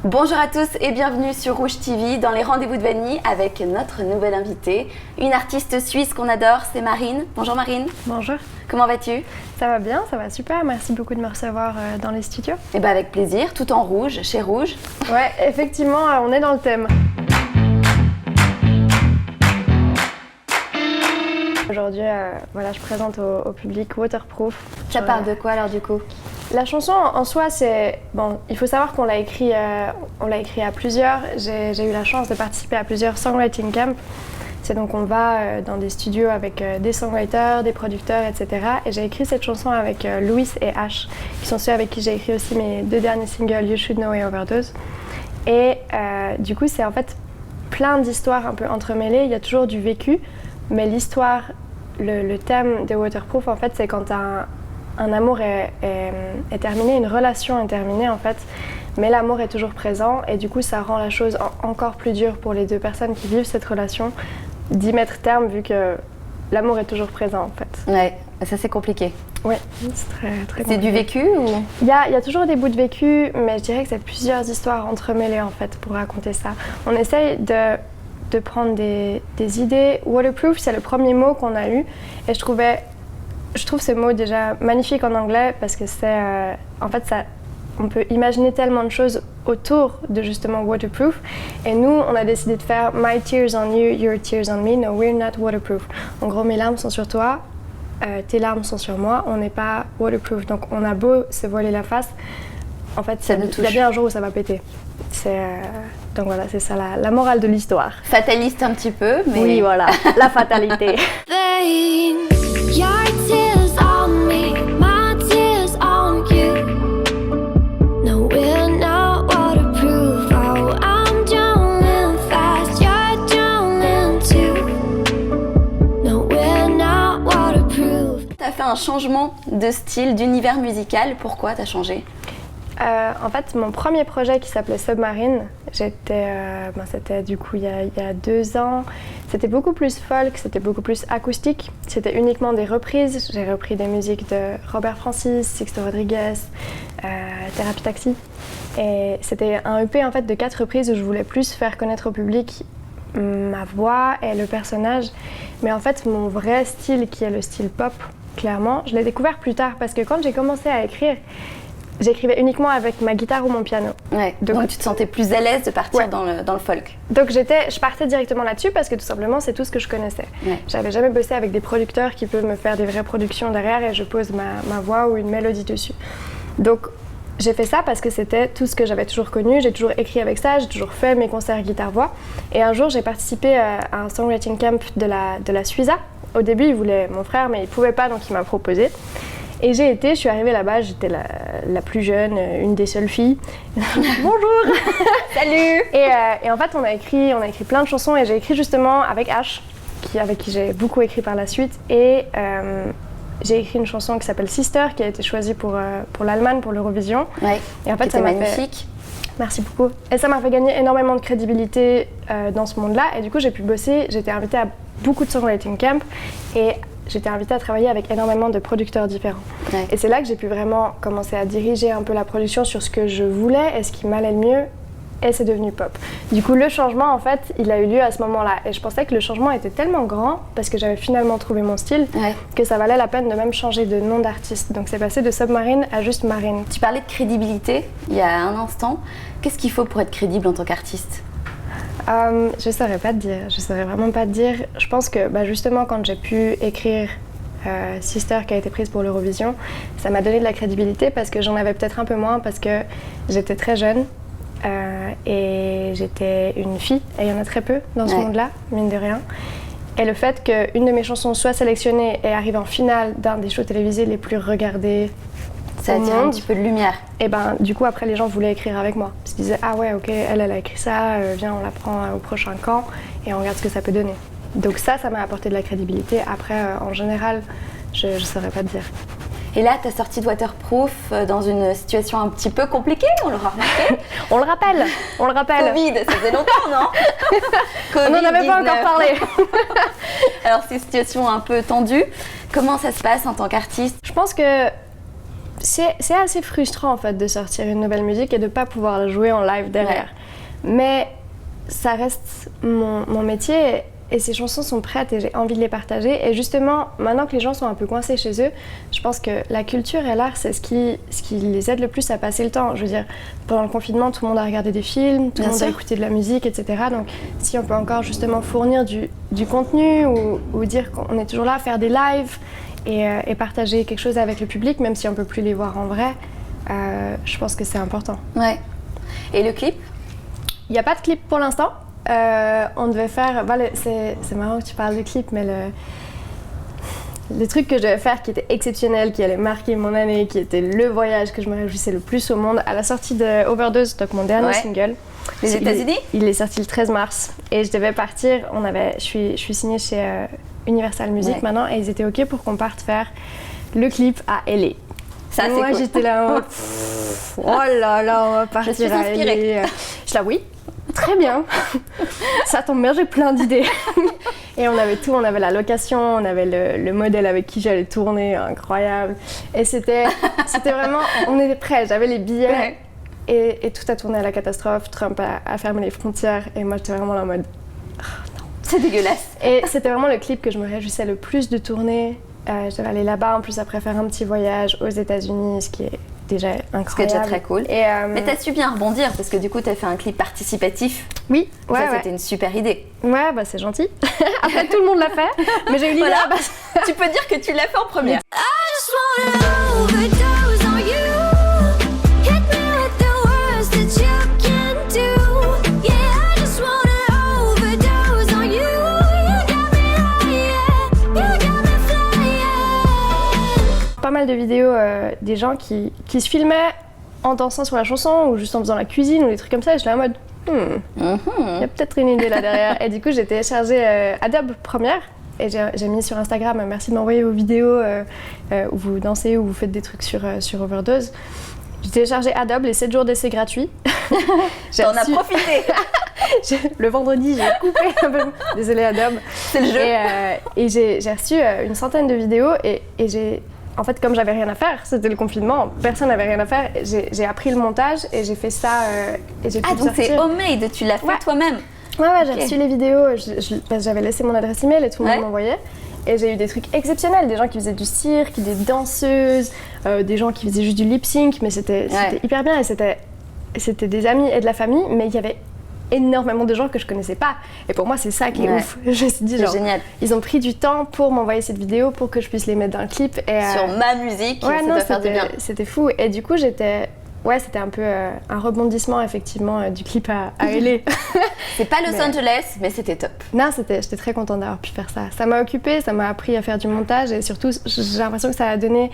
Bonjour à tous et bienvenue sur Rouge TV dans les rendez-vous de Vanille avec notre nouvelle invitée, une artiste suisse qu'on adore, c'est Marine. Bonjour Marine. Bonjour. Comment vas-tu? Ça va bien, ça va super. Merci beaucoup de me recevoir dans les studios. Eh bien avec plaisir, tout en rouge, chez Rouge. Ouais, effectivement, on est dans le thème. Aujourd'hui, je présente au public Waterproof. Ça parle de quoi alors du coup? La chanson en soi, c'est bon. Il faut savoir qu'on l'a écrit à plusieurs. J'ai eu la chance de participer à plusieurs songwriting camps. C'est donc on va dans des studios avec des songwriters, des producteurs, etc. Et j'ai écrit cette chanson avec Louis et Ash, qui sont ceux avec qui j'ai écrit aussi mes deux derniers singles, You Should Know et Overdose. Et du coup, c'est en fait plein d'histoires un peu entremêlées. Il y a toujours du vécu, mais l'histoire, le thème de Waterproof, en fait, c'est quand un amour est terminé, une relation est terminée en fait, mais l'amour est toujours présent et du coup ça rend la chose encore plus dure pour les deux personnes qui vivent cette relation d'y mettre terme vu que l'amour est toujours présent en fait. Ouais, ça c'est compliqué. Ouais, c'est très compliqué. C'est du vécu ou? Il y a toujours des bouts de vécu, mais je dirais que c'est plusieurs histoires entremêlées en fait pour raconter ça. On essaye de prendre des idées. Waterproof, c'est le premier mot qu'on a eu et je trouve ce mot déjà magnifique en anglais parce que c'est en fait on peut imaginer tellement de choses autour de justement waterproof et nous on a décidé de faire My tears on you, your tears on me, no we're not waterproof. En gros mes larmes sont sur toi, tes larmes sont sur moi, on n'est pas waterproof, donc on a beau se voiler la face, en fait il y a bien un jour où ça va péter. Donc voilà, c'est ça la morale de l'histoire. Fataliste un petit peu, mais... Oui voilà, la fatalité. Your tears on me, my tears on you. No, we're not waterproof. Oh, I'm drowning fast, you're drowning too. No, we're not waterproof. T'as fait un changement de style, d'univers musical. Pourquoi t'as changé? En fait, mon premier projet qui s'appelait Submarine, c'était du coup il y a 2 ans. C'était beaucoup plus folk, c'était beaucoup plus acoustique. C'était uniquement des reprises. J'ai repris des musiques de Robert Francis, Sixto Rodriguez, Thérapie Taxi. Et c'était un EP en fait de 4 reprises où je voulais plus faire connaître au public ma voix et le personnage. Mais en fait, mon vrai style, qui est le style pop, clairement, je l'ai découvert plus tard parce que quand j'ai commencé à écrire, j'écrivais uniquement avec ma guitare ou mon piano. Ouais, donc tu te sentais plus à l'aise de partir ouais. dans le folk. Donc je partais directement là-dessus parce que tout simplement c'est tout ce que je connaissais. Ouais. J'avais jamais bossé avec des producteurs qui peuvent me faire des vraies productions derrière et je pose ma voix ou une mélodie dessus. Donc j'ai fait ça parce que c'était tout ce que j'avais toujours connu, j'ai toujours écrit avec ça, j'ai toujours fait mes concerts guitare-voix. Et un jour j'ai participé à un songwriting camp de la Suiza. Au début il voulait mon frère mais il pouvait pas donc il m'a proposé. Et je suis arrivée là-bas, j'étais la plus jeune, une des seules filles. Bonjour. Salut. Et en fait, on a écrit plein de chansons et j'ai écrit justement avec Ash, avec qui j'ai beaucoup écrit par la suite. Et j'ai écrit une chanson qui s'appelle Sister, qui a été choisie pour l'Allemagne, pour l'Eurovision. Ouais. Et en fait, ça m'a magnifique. Merci beaucoup. Et ça m'a fait gagner énormément de crédibilité dans ce monde-là. Et du coup, j'ai pu bosser. J'étais invitée à beaucoup de songwriting camp et j'étais invitée à travailler avec énormément de producteurs différents. Ouais. Et c'est là que j'ai pu vraiment commencer à diriger un peu la production sur ce que je voulais et ce qui m'allait le mieux. Et c'est devenu pop. Du coup, le changement, en fait, il a eu lieu à ce moment-là. Et je pensais que le changement était tellement grand, parce que j'avais finalement trouvé mon style, ouais. que ça valait la peine de même changer de nom d'artiste. Donc c'est passé de Submarine à juste Marine. Tu parlais de crédibilité il y a un instant. Qu'est-ce qu'il faut pour être crédible en tant qu'artiste ? Je saurais pas te dire, je saurais vraiment pas te dire. Je pense que justement quand j'ai pu écrire Sister qui a été prise pour l'Eurovision, ça m'a donné de la crédibilité parce que j'en avais peut-être un peu moins parce que j'étais très jeune et j'étais une fille et il y en a très peu dans ce monde-là, mine de rien. Et le fait qu'une de mes chansons soit sélectionnée et arrive en finale d'un des shows télévisés les plus regardés, ça attire un petit peu de lumière. Et du coup après les gens voulaient écrire avec moi. Ils se disaient ah ouais ok elle a écrit ça, viens on la prend au prochain camp et on regarde ce que ça peut donner. Donc ça m'a apporté de la crédibilité. Après en général je saurais pas te dire. Et là, tu as sorti de Waterproof dans une situation un petit peu compliquée, on l'aura remarqué. On le rappelle. Covid, ça faisait longtemps, non? On n'en avait pas encore parlé. Alors, c'est une situation un peu tendue. Comment ça se passe en tant qu'artiste? Je pense que c'est assez frustrant en fait de sortir une nouvelle musique et de pas pouvoir la jouer en live derrière. Mais ça reste mon métier et ces chansons sont prêtes et j'ai envie de les partager. Et justement, maintenant que les gens sont un peu coincés chez eux, je pense que la culture et l'art, c'est ce qui les aide le plus à passer le temps. Je veux dire, pendant le confinement, tout le monde a regardé des films, tout le monde a écouté de la musique, etc. Donc si on peut encore justement fournir du contenu ou dire qu'on est toujours là, faire des lives et partager quelque chose avec le public, même si on ne peut plus les voir en vrai, je pense que c'est important. Ouais. Et le clip ? Il n'y a pas de clip pour l'instant. On devait faire, c'est marrant que tu parles de clip, mais le truc que je devais faire qui était exceptionnel, qui allait marquer mon année, qui était le voyage que je me réjouissais le plus au monde, à la sortie de Overdose, donc mon dernier single. Les États-Unis ? Il est sorti le 13 mars et je devais partir. Je suis signée chez Universal Music maintenant et ils étaient OK pour qu'on parte faire le clip à LA. Ça, c'est moi, cool. J'étais là, oh là là, on va partir. Je suis inspirée. Je suis là, oui. Très bien, ça tombe bien, j'ai plein d'idées. Et on avait tout, on avait la location, on avait le modèle avec qui j'allais tourner, incroyable. Et c'était vraiment, on était prêts, j'avais les billets et tout a tourné à la catastrophe. Trump a fermé les frontières et moi j'étais vraiment là en mode, oh, non. C'est dégueulasse. Et c'était vraiment le clip que je me réjouissais le plus de tourner. Je devais aller là-bas, en plus après faire un petit voyage aux États-Unis, ce qui est déjà incroyable. Ce qui est déjà très cool. Et, mais t'as su bien rebondir parce que du coup t'as fait un clip participatif. Oui, ouais, ça c'était une super idée. Ouais, bah c'est gentil. Après tout le monde l'a fait, mais j'ai eu l'idée. Voilà, tu peux dire que tu l'as fait en première. Pas mal de vidéos des gens qui se filmaient en dansant sur la chanson ou juste en faisant la cuisine ou des trucs comme ça et je suis là en mode il y a peut-être une idée là derrière et du coup j'ai téléchargé Adobe Premiere et j'ai mis sur Instagram merci de m'envoyer vos vidéos où vous dansez ou vous faites des trucs sur Overdose. J'ai téléchargé Adobe, les 7 jours d'essai gratuits. T'en as profité. Le vendredi, j'ai coupé un peu. Désolée Adobe. C'est le jeu. Et j'ai reçu une centaine de vidéos et j'ai... En fait, comme j'avais rien à faire, c'était le confinement, personne n'avait rien à faire. J'ai appris le montage et j'ai fait ça et j'ai pu donc sortir. c'est homemade, tu l'as fait toi-même. Ouais, j'ai reçu les vidéos, parce que j'avais laissé mon adresse email et tout le monde m'envoyait. Et j'ai eu des trucs exceptionnels, des gens qui faisaient du cirque, des danseuses, des gens qui faisaient juste du lip sync, mais c'était hyper bien et c'était des amis et de la famille, mais il y avait énormément de gens que je connaissais pas. Et pour moi, c'est ça qui est ouf. Je me suis dit, genre, génial. Ils ont pris du temps pour m'envoyer cette vidéo pour que je puisse les mettre dans le clip. Et, sur ma musique, ça doit faire du bien. C'était fou. Et du coup, c'était un peu un rebondissement, effectivement, du clip à LA. C'est pas Los Angeles, mais c'était top. Non, j'étais très contente d'avoir pu faire ça. Ça m'a occupée, ça m'a appris à faire du montage et surtout, j'ai l'impression que ça a donné...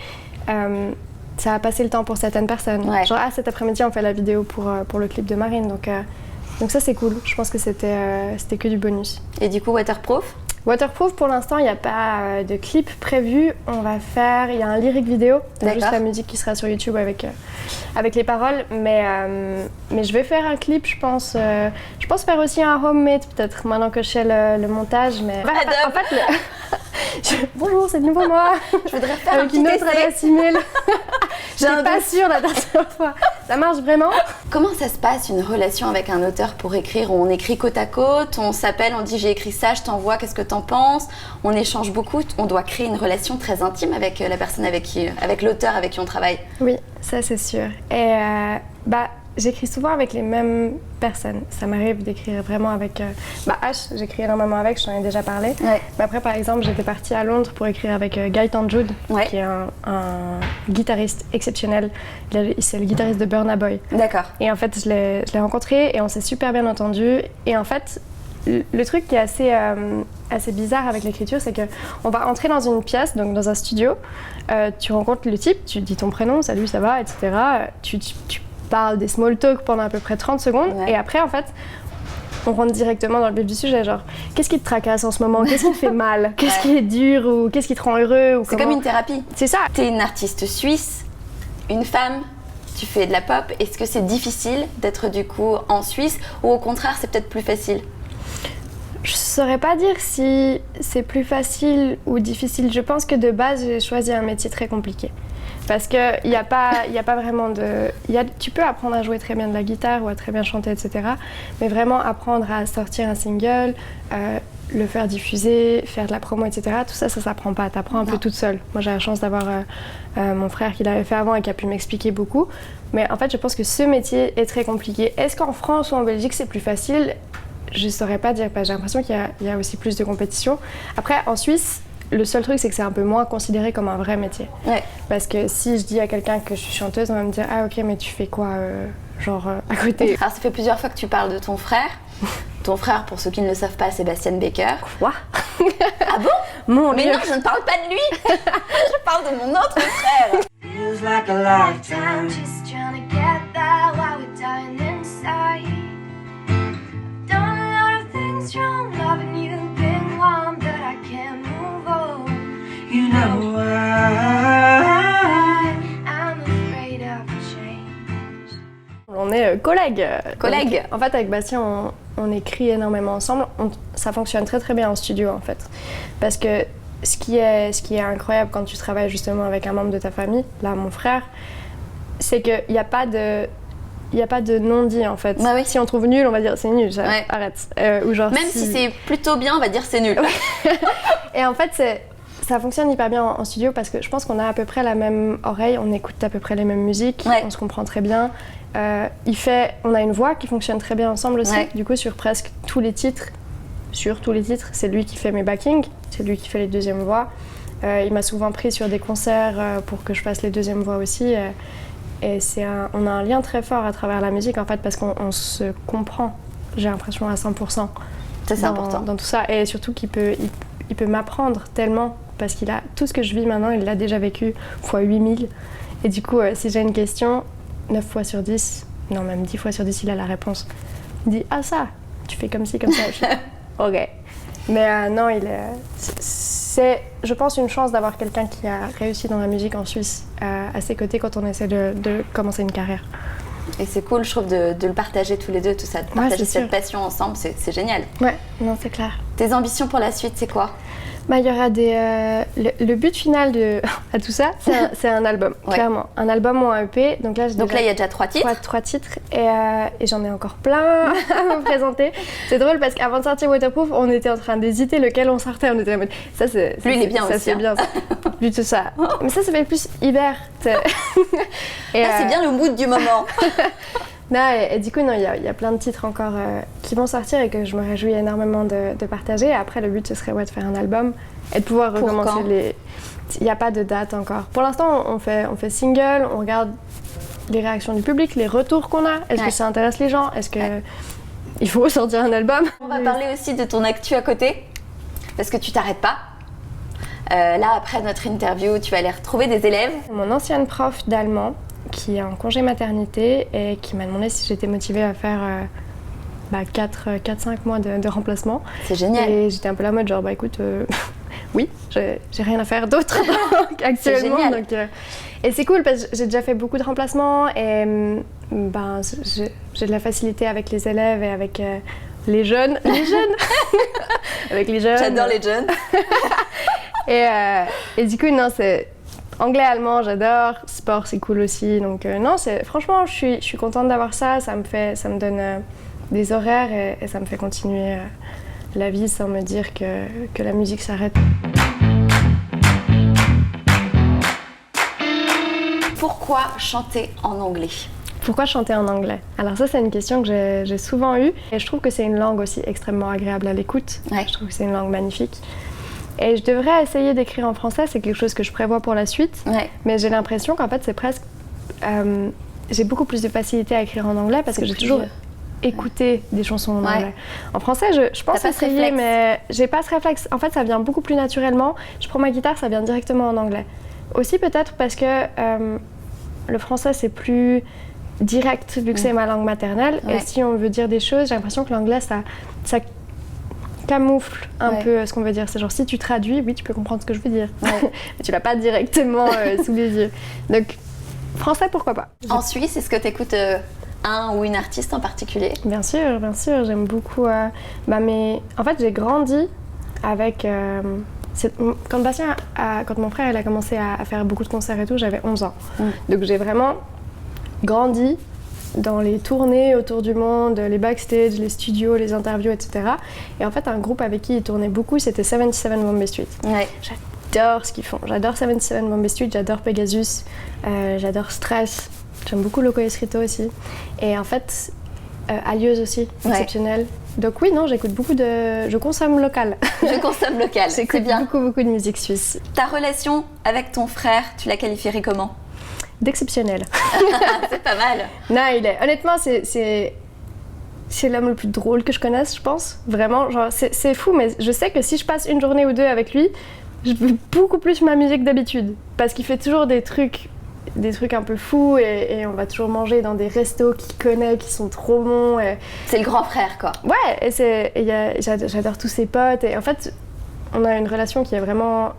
ça a passé le temps pour certaines personnes. Genre, cet après-midi, on fait la vidéo pour le clip de Marine. Donc ça c'est cool, je pense que c'était que du bonus. Et du coup waterproof ? Waterproof pour l'instant il n'y a pas de clip prévu, il y a un lyric vidéo, juste la musique qui sera sur YouTube avec les paroles, mais je vais faire un clip je pense faire aussi un homemade peut-être maintenant que je sais le montage, mais en fait bonjour c'est de nouveau moi, je voudrais faire avec une autre adresse email. J'étais pas sûre la dernière fois. Ça marche vraiment ? Comment ça se passe une relation avec un auteur pour écrire ? On écrit côte à côte, on s'appelle, on dit j'ai écrit ça, je t'envoie, qu'est-ce que t'en penses ? On échange beaucoup, on doit créer une relation très intime avec la personne avec l'auteur avec qui on travaille. Oui, ça c'est sûr. Et j'écris souvent avec les mêmes personnes. Ça m'arrive d'écrire vraiment avec... H, j'écris énormément avec, je t'en ai déjà parlé. Ouais. Mais après, par exemple, j'étais partie à Londres pour écrire avec Gaëtan Jude, qui est un guitariste exceptionnel. C'est le guitariste de Burna Boy. D'accord. Et en fait, je l'ai rencontré et on s'est super bien entendus. Et en fait, le truc qui est assez bizarre avec l'écriture, c'est qu'on va entrer dans une pièce, donc dans un studio. Tu rencontres le type, tu dis ton prénom, salut, ça va, etc. Tu parle des small talk pendant à peu près 30 secondes et après en fait on rentre directement dans le vif du sujet, genre qu'est-ce qui te tracasse en ce moment, qu'est-ce qui te fait mal, qu'est-ce qui est dur ou qu'est-ce qui te rend heureux. C'est comme une thérapie. C'est ça. T'es une artiste suisse, une femme, tu fais de la pop, est-ce que c'est difficile d'être du coup en Suisse ou au contraire c'est peut-être plus facile ? Je saurais pas dire si c'est plus facile ou difficile. Je pense que de base, j'ai choisi un métier très compliqué. Parce qu'il n'y a pas vraiment de... tu peux apprendre à jouer très bien de la guitare ou à très bien chanter, etc. Mais vraiment apprendre à sortir un single, le faire diffuser, faire de la promo, etc. Tout ça, ça s'apprend pas. Tu apprends un peu toute seule. Moi, j'ai la chance d'avoir mon frère qui l'avait fait avant et qui a pu m'expliquer beaucoup. Mais en fait, je pense que ce métier est très compliqué. Est-ce qu'en France ou en Belgique, c'est plus facile ? Je ne saurais pas dire, parce que j'ai l'impression qu'il y a aussi plus de compétition. Après, en Suisse, le seul truc, c'est que c'est un peu moins considéré comme un vrai métier. Ouais. Parce que si je dis à quelqu'un que je suis chanteuse, on va me dire « Ah ok, mais tu fais quoi à côté ?» Alors, ça fait plusieurs fois que tu parles de ton frère. Ton frère, pour ceux qui ne le savent pas, Sébastien Baker. Quoi? Ah bon? Mais non, je ne parle pas de lui. Je parle de mon autre frère. Feels like a lifetime. Just trying to get that while we're dying inside. Done a lot of things wrong, loving you, being warm, but I can't move on. You know I'm afraid of change. On est collègues. Collègues. En fait, avec Bastien, on écrit énormément ensemble. Ça fonctionne très très bien en studio en fait. Parce que ce qui est incroyable quand tu travailles justement avec un membre de ta famille, là mon frère, c'est qu'il n'y a pas de non-dit en fait. Bah oui. Si on trouve nul, on va dire c'est nul, arrête. Ou genre, même si c'est plutôt bien, on va dire c'est nul. Et en fait, ça fonctionne hyper bien en studio parce que je pense qu'on a à peu près la même oreille, on écoute à peu près les mêmes musiques, on se comprend très bien. On a une voix qui fonctionne très bien ensemble aussi. Du coup, sur presque tous les titres, c'est lui qui fait mes backings, c'est lui qui fait les deuxièmes voix. Il m'a souvent pris sur des concerts pour que je fasse les deuxièmes voix aussi. Et on a un lien très fort à travers la musique en fait parce qu'on se comprend, j'ai l'impression à 100%. C'est important. Dans tout ça. Et surtout qu'il peut m'apprendre tellement parce qu'il a tout ce que je vis maintenant, il l'a déjà vécu fois 8000. Et du coup, si j'ai une question, 9 fois sur 10, non même 10 fois sur 10, il a la réponse. Il dit « Ah ça, tu fais comme ci, comme ça. » Je fais « Ok. » Mais non, c'est, je pense, une chance d'avoir quelqu'un qui a réussi dans la musique en Suisse à ses côtés quand on essaie de commencer une carrière. Et c'est cool, je trouve, de le partager tous les deux, tout ça, de partager cette passion ensemble, c'est génial. Ouais, non, c'est clair. Tes ambitions pour la suite, c'est quoi? Il y aura le but final à tout ça, c'est un album, clairement. Un album ou un EP. Donc là, il y a déjà 3 titres. 3 titres et j'en ai encore plein à me présenter. C'est drôle parce qu'avant de sortir Waterproof, on était en train d'hésiter lequel on sortait. On était en mode, lui, il est bien ça, aussi. C'est bien, plutôt ça. Mais ça fait plus hiver. C'est bien le mood du moment. Non, et du coup, il y a plein de titres encore qui vont sortir et que je me réjouis énormément de partager. Et après, le but, ce serait de faire un album et de pouvoir recommencer Il n'y a pas de date encore. Pour l'instant, on fait single, on regarde les réactions du public, les retours qu'on a. Est-ce que ça intéresse les gens? Est-ce qu'il faut sortir un album? On va parler aussi de ton actu à côté, parce que tu t'arrêtes pas. Là, après notre interview, tu vas aller retrouver des élèves. Mon ancienne prof d'allemand, qui est en congé maternité et qui m'a demandé si j'étais motivée à faire 4-5 mois de remplacement. C'est génial. Et j'étais un peu là en mode genre, écoute, oui, j'ai rien à faire d'autre actuellement. C'est génial. Donc, et c'est cool parce que j'ai déjà fait beaucoup de remplacements et j'ai de la facilité avec les élèves et avec les jeunes. Avec les jeunes. J'adore les jeunes. Et du coup, non, c'est... Anglais, allemand, j'adore. Sport, c'est cool aussi. Donc non, franchement, je suis contente d'avoir ça. Ça me donne des horaires et ça me fait continuer la vie sans me dire que la musique s'arrête. Pourquoi chanter en anglais? Pourquoi chanter en anglais? Alors ça, c'est une question que j'ai souvent eue. Et je trouve que c'est une langue aussi extrêmement agréable à l'écoute. Ouais. Je trouve que c'est une langue magnifique. Et je devrais essayer d'écrire en français, c'est quelque chose que je prévois pour la suite. Ouais. Mais j'ai l'impression qu'en fait, c'est presque... j'ai beaucoup plus de facilité à écrire en anglais parce que j'ai toujours écouté des chansons en anglais. En français, je pense essayer, mais j'ai pas ce réflexe. En fait, ça vient beaucoup plus naturellement. Je prends ma guitare, ça vient directement en anglais. Aussi peut-être parce que le français, c'est plus direct vu que c'est ma langue maternelle. Ouais. Et si on veut dire des choses, j'ai l'impression que l'anglais, ça camoufle un peu ce qu'on veut dire. C'est genre si tu traduis, oui, tu peux comprendre ce que je veux dire. Ouais. Mais tu l'as pas directement sous les yeux. Donc, français, pourquoi pas. En Suisse, est-ce que tu écoutes un ou une artiste en particulier? Bien sûr, j'aime beaucoup. En fait, j'ai grandi avec. Quand mon frère il a commencé à faire beaucoup de concerts et tout, j'avais 11 ans. Donc j'ai vraiment grandi dans les tournées autour du monde, les backstage, les studios, les interviews, etc. Et en fait, un groupe avec qui il tournait beaucoup, c'était 77 Bombay Street. Ouais. J'adore ce qu'ils font. J'adore 77 Bombay Street, j'adore Pegasus, j'adore Stress. J'aime beaucoup Loco Escrito aussi. Et en fait, Alieuse aussi, exceptionnel. Donc oui, non, j'écoute beaucoup de... Je consomme local. Je consomme local, c'est bien. Beaucoup de musique suisse. Ta relation avec ton frère, tu la qualifierais comment? D'exceptionnel. C'est pas mal. Non, honnêtement, c'est l'homme le plus drôle que je connaisse, je pense. Vraiment, genre, c'est fou, mais je sais que si je passe une journée ou deux avec lui, je veux beaucoup plus m'amuser que d'habitude. Parce qu'il fait toujours des trucs un peu fous et on va toujours manger dans des restos qu'il connaît, qui sont trop bons. C'est le grand frère, quoi. Ouais, j'adore tous ses potes. Et en fait, on a une relation qui est vraiment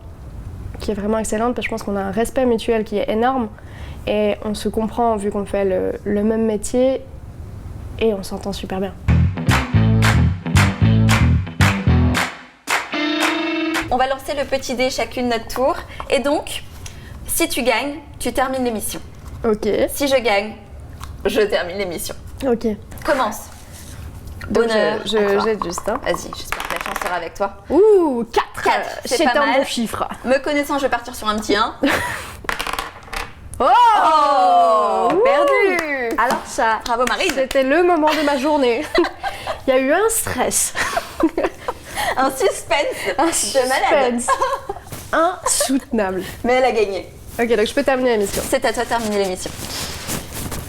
excellente, parce que je pense qu'on a un respect mutuel qui est énorme. Et on se comprend vu qu'on fait le même métier et on s'entend super bien. On va lancer le petit dé chacune notre tour. Et donc, si tu gagnes, tu termines l'émission. Ok. Si je gagne, je termine l'émission. Ok. Commence. Donc Bonheur. j'aide juste. Hein. Vas-y, j'espère que la chance sera avec toi. Ouh, 4. 4, c'est pas un mal. bon chiffre. Me connaissant, je vais partir sur un petit 1. Oh, perdu. Alors ça, Bravo Marie. c'était le moment de ma journée. Il y a eu un stress. Un suspense de malade. Insoutenable. Mais elle a gagné. Ok, donc je peux terminer l'émission. C'est à toi de terminer l'émission.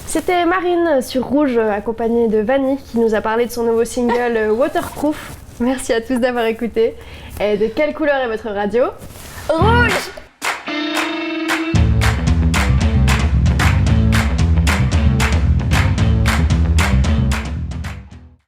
C'était Marine sur Rouge, accompagnée de Vanny, qui nous a parlé de son nouveau single Waterproof. Merci à tous d'avoir écouté. Et de quelle couleur est votre radio? Rouge.